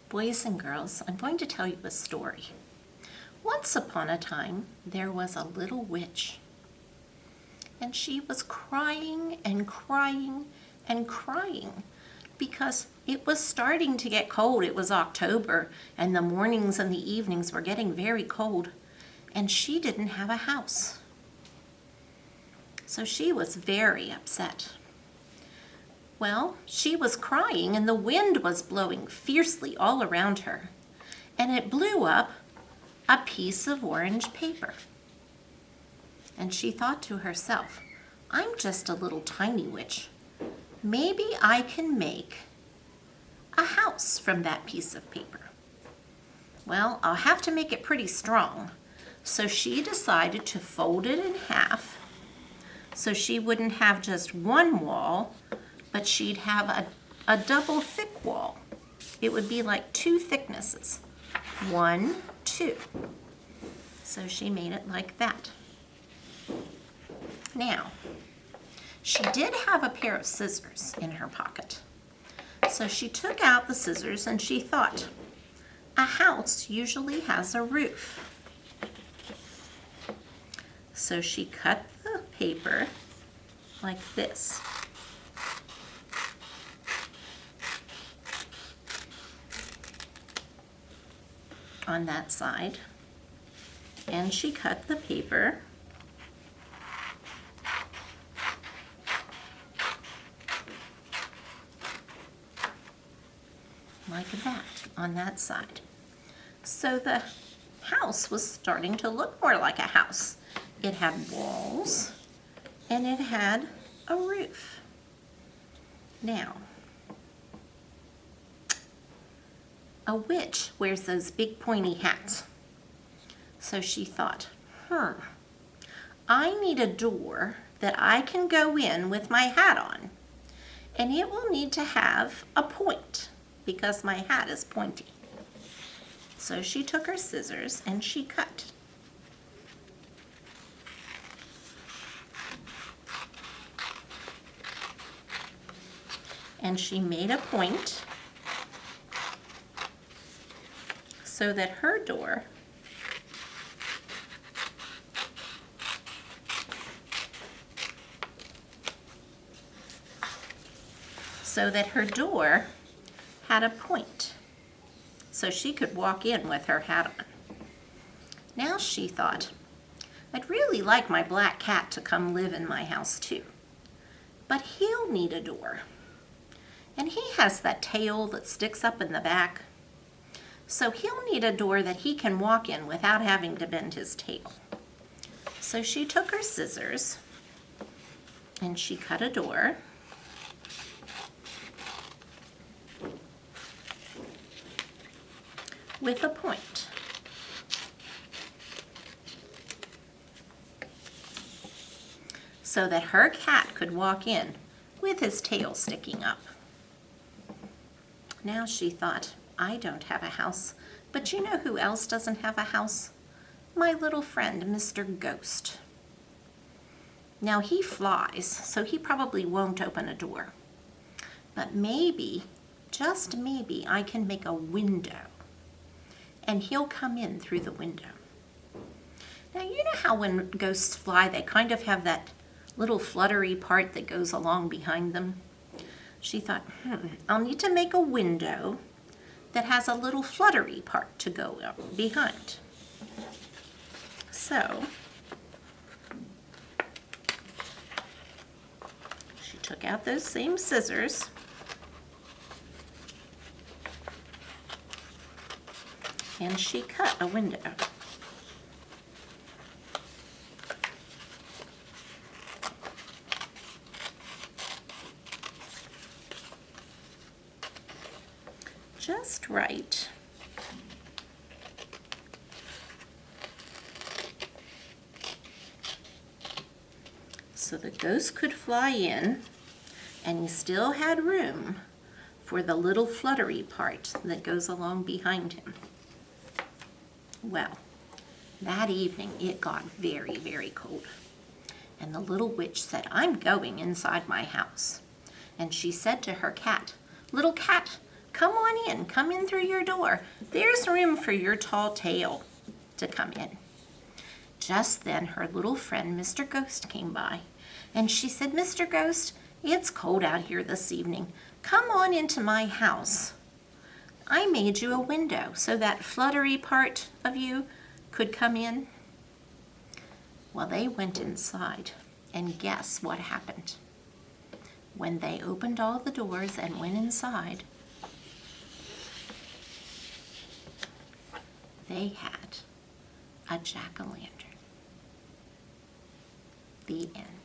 Boys and girls, I'm going to tell you a story. Once upon a time, there was a little witch, and she was crying and crying and crying because it was starting to get cold. It was October, and the mornings and the evenings were getting very cold, and she didn't have a house. So she was very upset. Well, she was crying and the wind was blowing fiercely all around her, and it blew up a piece of orange paper. And she thought to herself, I'm just a little tiny witch. Maybe I can make a house from that piece of paper. Well, I'll have to make it pretty strong. So she decided to fold it in half so she wouldn't have just one wall, but she'd have a double thick wall. It would be like two thicknesses. 1, 2. So she made it like that. Now, she did have a pair of scissors in her pocket. So she took out the scissors and she thought, a house usually has a roof. So she cut the paper like this. On that side, and she cut the paper like that on that side. So the house was starting to look more like a house. It had walls and it had a roof. Now, a witch wears those big pointy hats. So she thought, I need a door that I can go in with my hat on. And it will need to have a point because my hat is pointy. So she took her scissors and she cut. And she made a point so that her door had a point, so she could walk in with her hat on. Now she thought, I'd really like my black cat to come live in my house too, but he'll need a door. And he has that tail that sticks up in the back, so he'll need a door that he can walk in without having to bend his tail. So she took her scissors and she cut a door. With a point. So that her cat could walk in with his tail sticking up. Now she thought, I don't have a house, but you know who else doesn't have a house? My little friend, Mr. Ghost. Now he flies, so he probably won't open a door. But maybe, just maybe, I can make a window. And he'll come in through the window. Now you know how when ghosts fly, they kind of have that little fluttery part that goes along behind them? She thought, I'll need to make a window that has a little fluttery part to go up behind. So she took out those same scissors and she cut a window. Just right. So the ghost could fly in, and he still had room for the little fluttery part that goes along behind him. Well, that evening it got very, very cold. And the little witch said, I'm going inside my house. And she said to her cat, little cat, Come on in, come in through your door. There's room for your tall tail to come in. Just then her little friend Mr. Ghost came by, and she said, Mr. Ghost, it's cold out here this evening. Come on into my house. I made you a window so that fluttery part of you could come in. Well, they went inside, and guess what happened? When they opened all the doors and went inside, they had a jack-o'-lantern. The end.